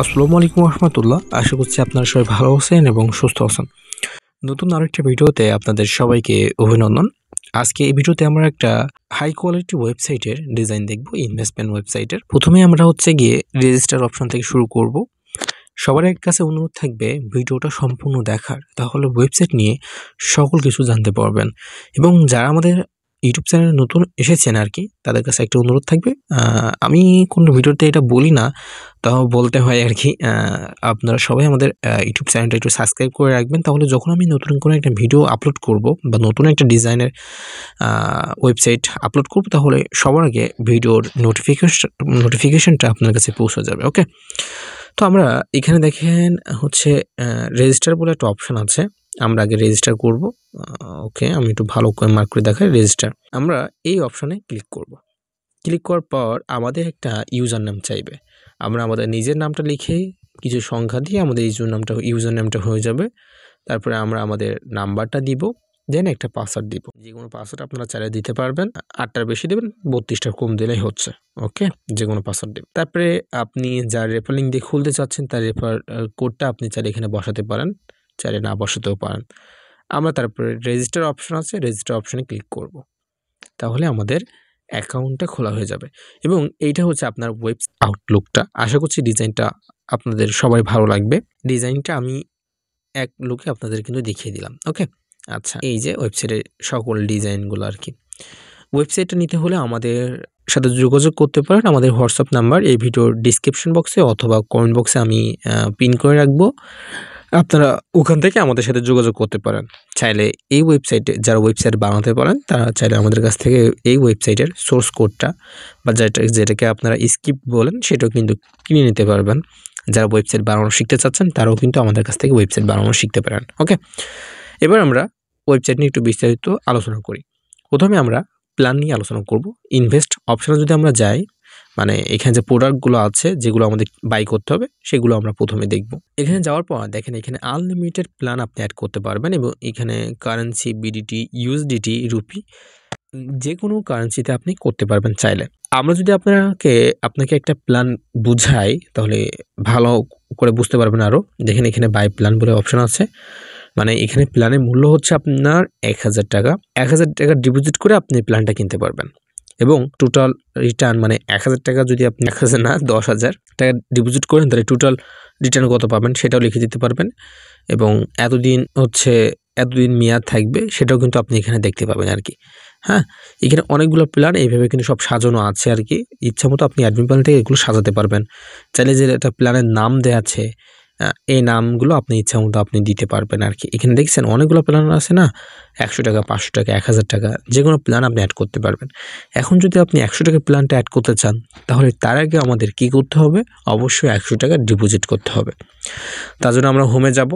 আসসালামু আলাইকুম রহমতুল্লাহ। আশা করছি আপনারা সবাই ভালো আছেন এবং সুস্থ আছেন। নতুন আরেকটা ভিডিওতে আপনাদের সবাইকে অভিনন্দন। আজকে এই ভিডিওতে আমরা একটা হাই কোয়ালিটি ওয়েবসাইটের ডিজাইন দেখব, ইনভেস্টমেন্ট ওয়েবসাইটের। প্রথমে আমরা গিয়ে রেজিস্টার অপশন থেকে শুরু করব। সবার কাছে অনুরোধ থাকবে ভিডিওটা সম্পূর্ণ দেখার, তাহলে ওয়েবসাইট নিয়ে সকল কিছু জানতে পারবেন। এবং যারা আমাদের ইউটিউব চ্যানেলে নতুন এসেছেন তাদের কাছে একটা অনুরোধ থাকবে, আমি কোনো ভিডিওতে এটা বলি না, তাও বলতে হয় আপনারা সবাই আমাদের ইউটিউব চ্যানেলটা একটু সাবস্ক্রাইব করে রাখবেন, তাহলে যখন আমি নতুন কোনো একটা ভিডিও আপলোড করব বা নতুন একটা ডিজাইনের ওয়েবসাইট আপলোড করব, তাহলে সবার আগে ভিডিওর নোটিফিকেশনটা আপনার কাছে পৌঁছে যাবে। ওকে, তো আমরা এখানে দেখেন রেজিস্টার বলে একটা অপশন আছে। আমরা আগে রেজিস্টার করব। ওকে, আমি একটু ভালো করে মার্ক করে দেখাই। রেজিস্টার, আমরা এই অপশনে ক্লিক করব। ক্লিক করার পর আমাদের একটা ইউজার নেম চাইবে। আমরা আমাদের নিজের নামটা লিখে কিছু সংখ্যা দিয়ে আমাদের ইউজার নেমটা হয়ে যাবে। তারপরে আমরা আমাদের নাম্বারটা দিব, দেন একটা পাসওয়ার্ড দিব। যে কোনো পাসওয়ার্ড আপনারা চাইলে দিতে পারবেন, 8টার বেশি দেবেন, 32টার কম দিলেই হচ্ছে। ওকে, যে কোনো পাসওয়ার্ড দেবেন। তারপরে আপনি যার রেফার লিঙ্ক দিয়ে খুলতে চাচ্ছেন তার রেফার কোডটা আপনি চাইলে এখানে বসাতে পারেন, চাইলে না বসাতেও পারেন। আমরা তারপরে রেজিস্টার অপশন আছে, রেজিস্টার অপশনে ক্লিক করব। তাহলে আমাদের অ্যাকাউন্টটা খোলা হয়ে যাবে। এবং এইটা হচ্ছে আপনার ওয়েব আউটলুকটা। আশা করছি ডিজাইনটা আপনাদের সবাই ভালো লাগবে। ডিজাইনটা আমি এক লুকে আপনাদের কিন্তু দেখিয়ে দিলাম। ওকে, আচ্ছা, এই যে ওয়েবসাইটের সকল ডিজাইনগুলো ওয়েবসাইটটা নিতে হলে আমাদের সাথে যোগাযোগ করতে পারেন। আমাদের হোয়াটসঅ্যাপ নাম্বার এই ভিডিওর ডিসক্রিপশন বক্সে অথবা কমেন্ট বক্সে আমি পিন করে রাখবো। আপনারা ওখান থেকে আমাদের সাথে যোগাযোগ করতে পারেন। চাইলে এই ওয়েবসাইটে যারা ওয়েবসাইট বানাতে পারেন তারা চাইলে আমাদের কাছ থেকে এই ওয়েবসাইটের সোর্স কোডটা বা যেটাকে আপনারা স্ক্রিপ্ট বলেন সেটাও কিন্তু কিনে নিতে পারবেন। যারা ওয়েবসাইট বানানো শিখতে চাচ্ছেন তারাও কিন্তু আমাদের কাছ থেকে ওয়েবসাইট বানানো শিখতে পারেন। ওকে, এবার আমরা ওয়েবসাইট নিয়ে একটু বিস্তারিত আলোচনা করি। প্রথমে আমরা প্ল্যান নিয়ে আলোচনা করব। ইনভেস্ট অপশনে যদি আমরা যাই, মানে এখানে যে প্রোডাক্টগুলো আছে যেগুলো আমাদের বাই করতে হবে সেগুলো আমরা প্রথমে দেখব। এখানে যাওয়ার পর দেখেন এখানে আনলিমিটেড প্ল্যান আপনি অ্যাড করতে পারবেন এবং এখানে কারেন্সি বিডিটি, ইউএসডিটি, রুপি যে কোনো কারেন্সিতে আপনি করতে পারবেন চাইলে। আমরা যদি আপনাকে একটা প্ল্যান বুঝাই তাহলে ভালো করে বুঝতে পারবেন আরও। দেখেন এখানে বাই প্ল্যান বলে অপশন আছে। মানে এখানে প্ল্যানের মূল্য হচ্ছে আপনার 1000 টাকা। 1000 টাকা ডিপোজিট করে আপনি প্ল্যানটা কিনতে পারবেন এবং টোটাল রিটার্ন মানে 1000 টাকা যদি আপনি 1000 না 10,000 টাকা ডিপোজিট করেন তাহলে টোটাল রিটার্ন কত পাবেন সেটাও লিখে দিতে পারবেন। এবং এতদিন মেয়াদ থাকবে সেটাও কিন্তু আপনি এখানে দেখতে পাবেন হ্যাঁ, এখানে অনেকগুলো প্ল্যান এইভাবে কিন্তু সব সাজানো আছে ইচ্ছা মতো আপনি অ্যাডমিন প্ল্যান থেকে এগুলো সাজাতে পারবেন। চাইলে যে একটা প্ল্যানের নাম দেওয়া আছে এই নামগুলো আপনি ইচ্ছা মতো আপনি দিতে পারবেন এখানে দেখছেন অনেকগুলো প্ল্যান আছে না, 100 টাকা, 500 টাকা, 1000 টাকা, যে কোনো প্ল্যান আপনি অ্যাড করতে পারবেন। এখন যদি আপনি 100 টাকার প্ল্যানটা অ্যাড করতে চান তাহলে তার আগে আমাদের কি করতে হবে? অবশ্যই 100 টাকা ডিপোজিট করতে হবে। তার জন্য আমরা হোমে যাব।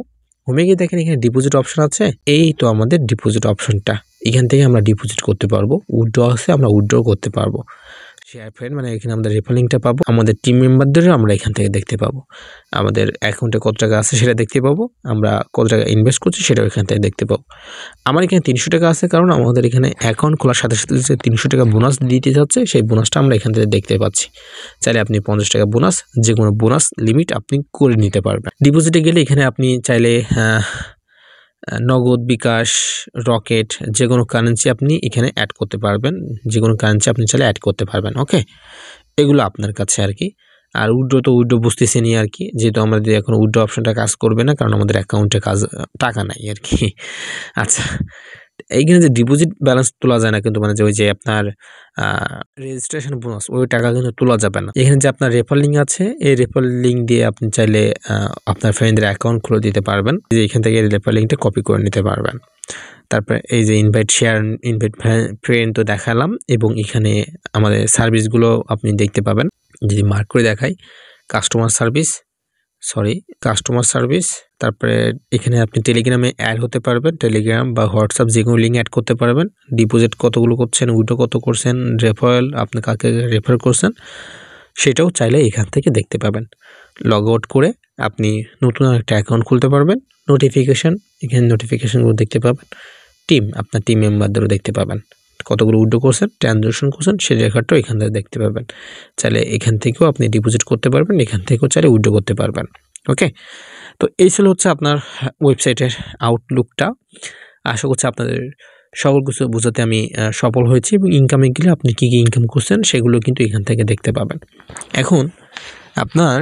হোমে গিয়ে দেখেন এখানে ডিপোজিট অপশন আছে। এই তো আমাদের ডিপোজিট অপশনটা, এখান থেকে আমরা ডিপোজিট করতে পারবো। উইথড্র আছে, আমরা উইথড্র করতে পারবো। শেয়ার ফ্রেন্ড মানে এখানে আমাদের রেফার লিঙ্কটা পাবো। আমাদের টিম মেম্বারদেরও আমরা এখান থেকে দেখতে পাবো। আমাদের অ্যাকাউন্টে কত টাকা আছে সেটা দেখতে পাবো। আমরা কত টাকা ইনভেস্ট করছি সেটাও এখান থেকে দেখতে পাবো। আমার এখানে 300 টাকা আছে, কারণ আমাদের এখানে অ্যাকাউন্ট খোলার সাথে সাথে যে 300 টাকা বোনাস দিতে যাচ্ছে সেই বোনাসটা আমরা এখান থেকে দেখতে পাচ্ছি। চাইলে আপনি 50 টাকা বোনাস, যে কোনো বোনাস লিমিট আপনি করে নিতে পারবেন। ডিপোজিটে গেলে এখানে আপনি চাইলে নগদ, বিকাশ, রকেট, যে কোনো কারেন্সি আপনি এখানে অ্যাড করতে পারবেন। যে কোনো কারেন্সি আপনি চাইলে অ্যাড করতে পারবেন। ওকে, এগুলো আপনার কাছে আর উইথড্র বুঝতেছি নি যেহেতু আমাদের এখন উইথড্র অপশনটা কাজ করবে না, কারণ আমাদের অ্যাকাউন্টে টাকা নাই আচ্ছা, এইখানে যে ডিপোজিট ব্যালেন্স তোলা যায় না কিন্তু, মানে যে ওই যে আপনার রেজিস্ট্রেশন বোনাস ওই টাকা কিন্তু তোলা যাবে না। এখানে যে আপনার রেফার লিঙ্ক আছে এই রেফার লিঙ্ক দিয়ে আপনি চাইলে আপনার ফ্রেন্ডদের অ্যাকাউন্ট খুলে দিতে পারবেন। যে এখান থেকে রেফার লিঙ্কটা কপি করে নিতে পারবেন। তারপরে এই যে ইনভাইট ফ্রেন্ড তো দেখালাম, এবং এখানে আমাদের সার্ভিসগুলো আপনি দেখতে পাবেন। যদি মার্ক করে দেখাই, কাস্টমার সার্ভিস, তারপরে এখানে আপনি টেলিগ্রামে অ্যাড হতে পারবেন, টেলিগ্রাম বা হোয়াটসঅ্যাপ যে কোনো লিঙ্ক অ্যাড করতে পারবেন। ডিপোজিট কতগুলো করছেন, উইথড্র কত করছেন, রেফারেল আপনি কাকে রেফার করছেন সেটাও চাইলে এখান থেকে দেখতে পাবেন। লগ আউট করে আপনি নতুন একটা অ্যাকাউন্ট খুলতে পারবেন। এখানে নোটিফিকেশানগুলো দেখতে পাবেন। আপনার টিম মেম্বারদেরও দেখতে পাবেন। কতগুলো উইথড্র করছেন, ট্রানজাকশন করছেন, সেই রেকর্ডটাও এখান থেকে দেখতে পাবেন। চাইলে এখান থেকেও আপনি ডিপোজিট করতে পারবেন, এখান থেকেও চাইলে উইথড্র করতে পারবেন। ওকে, তো এই ছিল হচ্ছে আপনার ওয়েবসাইটের আউটলুকটা। আশা করছি আপনাদের সকল কিছু বোঝাতে আমি সফল হয়েছি এবং ইনকামে গেলে আপনি কী কী ইনকাম করছেন সেগুলো কিন্তু এখান থেকে দেখতে পাবেন। এখন আপনার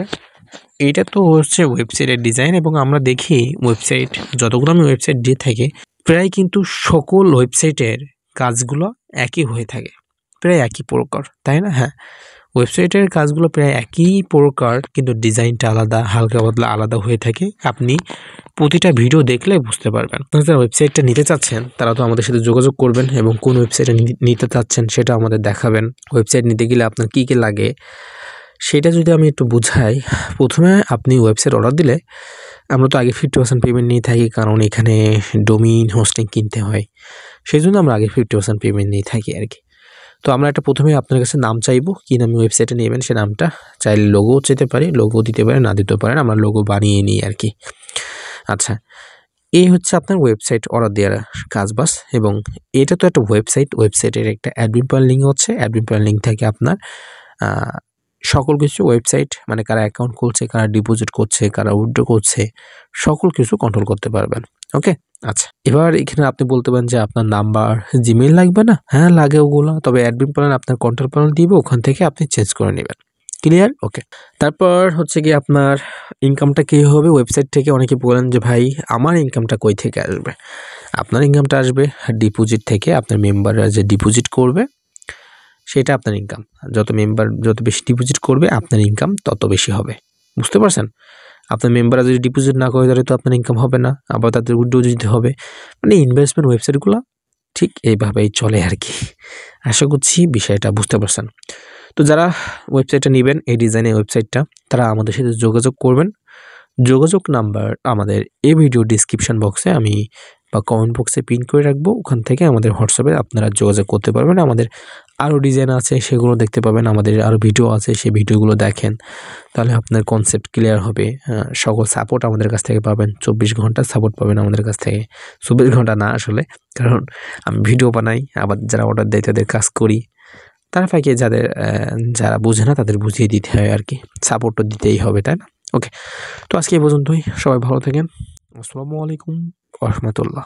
এইটা তো হচ্ছে ওয়েবসাইটের ডিজাইন, এবং আমরা দেখি ওয়েবসাইট যতগুলো আমি ওয়েবসাইট দিয়ে থাকি প্রায় কিন্তু সকল ওয়েবসাইটের কাজগুলো একই হয়ে থাকে, প্রায় একই প্রকার, তাই না? হ্যাঁ, ওয়েবসাইটের কাজগুলো প্রায় একই প্রকার, কিন্তু ডিজাইনটা আলাদা, হালকা পাতলা আলাদা হয়ে থাকে। আপনি প্রতিটা ভিডিও দেখলে বুঝতে পারবেন। যারা ওয়েবসাইটটা নিতে চাচ্ছেন তারা তো আমাদের সাথে যোগাযোগ করবেন এবং কোন ওয়েবসাইটে নিতে চাচ্ছেন সেটা আমাদের দেখাবেন। ওয়েবসাইট নিতে গেলে আপনার কী কী লাগে সেটা যদি আমি একটু বুঝাই, প্রথমে আপনি ওয়েবসাইট অর্ডার দিলে আমরা তো আগে 50% পেমেন্ট নিয়ে থাকি, কারণ এখানে ডোমিন হোস্টিং কিনতে হয়, সেই জন্য আমরা আগে 50% পেমেন্ট নিয়ে থাকি আর কি। তো আমরা একটা প্রথমে আপনার কাছে নাম চাইবো, কী নামে ওয়েবসাইটে নেবেন সে নামটা, চাইলে লোগো চাইতে পারি, লোগো দিতে পারেন, না দিতেও পারেন, আমরা লোগো বানিয়ে নিই আর কি। আচ্ছা, এই হচ্ছে আপনার ওয়েবসাইট অর্ডার দেওয়ার কাজবাজ। এবং এটা তো একটা ওয়েবসাইটের একটা অ্যাডমিন পয়েন্ট লিঙ্ক হচ্ছে, অ্যাডমিন পয়েন্ট লিঙ্ক থেকে আপনার সকল কিছু ওয়েবসাইট মানে কারা অ্যাকাউন্ট খুলছে, কারা ডিপোজিট করছে, কারা উইথড্র করছে, সকল কিছু কন্ট্রোল করতে পারবেন। ওকে, আচ্ছা, এবার এখানে আপনি বলতে পারেন যে আপনার নাম্বার, জিমেইল লাগবে না? হ্যাঁ লাগে ওগুলো, তবে অ্যাডমিন প্ল্যান আপনার কন্ট্রোল প্ল্যান দিবে, ওখান থেকে আপনি চেঞ্জ করে নেবেন। ক্লিয়ার? ওকে, তারপর হচ্ছে কি আপনার ইনকামটা কী হবে ওয়েবসাইট থেকে? অনেকে বলেন যে ভাই আমার ইনকামটা কই থেকে আসবে? আপনার ইনকামটা আসবে ডিপোজিট থেকে। আপনার মেম্বাররা যে ডিপোজিট করবে সেটা আপনার ইনকাম। যত মেম্বার যত বেশি ডিপোজিট করবে আপনার ইনকাম তত বেশি হবে। বুঝতে পারছেন? আপনার মেম্বাররা যদি ডিপোজিট না করে তাহলে তো আপনার ইনকাম হবে না, আবার তাদের উইথড্র দিতে হবে। মানে ইনভেস্টমেন্ট ওয়েবসাইটগুলো ঠিক এইভাবেই চলে আর কি। আশা করছি বিষয়টা বুঝতে পারছেন। তো যারা ওয়েবসাইটটা নেবেন, এই ডিজাইনের ওয়েবসাইটটা, তারা আমাদের সাথে যোগাযোগ করবেন। যোগাযোগ নাম্বার আমাদের এই ভিডিও ডিসক্রিপশন বক্সে আমি বা কমেন্ট বক্সে পিন করে রাখবো, ওখান থেকে আমাদের হোয়াটসঅ্যাপে আপনারা যোগাযোগ করতে পারবেন। আমাদের আরও ডিজাইন আছে সেগুলো দেখতে পাবেন, আমাদের আরও ভিডিও আছে সেই ভিডিওগুলো দেখেন, তাহলে আপনার কনসেপ্ট ক্লিয়ার হবে। সকল সাপোর্ট আমাদের কাছ থেকে পাবেন, 24 ঘন্টা সাপোর্ট পাবেন আমাদের কাছ থেকে। 24 ঘন্টা না আসলে, কারণ আমি ভিডিও বানাই, আবার যারা অর্ডার দেয় তাদের কাজ করি, তার ফাঁকে যারা বোঝে না তাদের বুঝিয়ে দিতে হয় আর কি, সাপোর্টও দিতেই হবে, তাই না? ওকে, তো আজকে এই পর্যন্তই, সবাই ভালো থাকেন। আসসালামু আলাইকুম ওয়া রাহমাতুল্লাহ।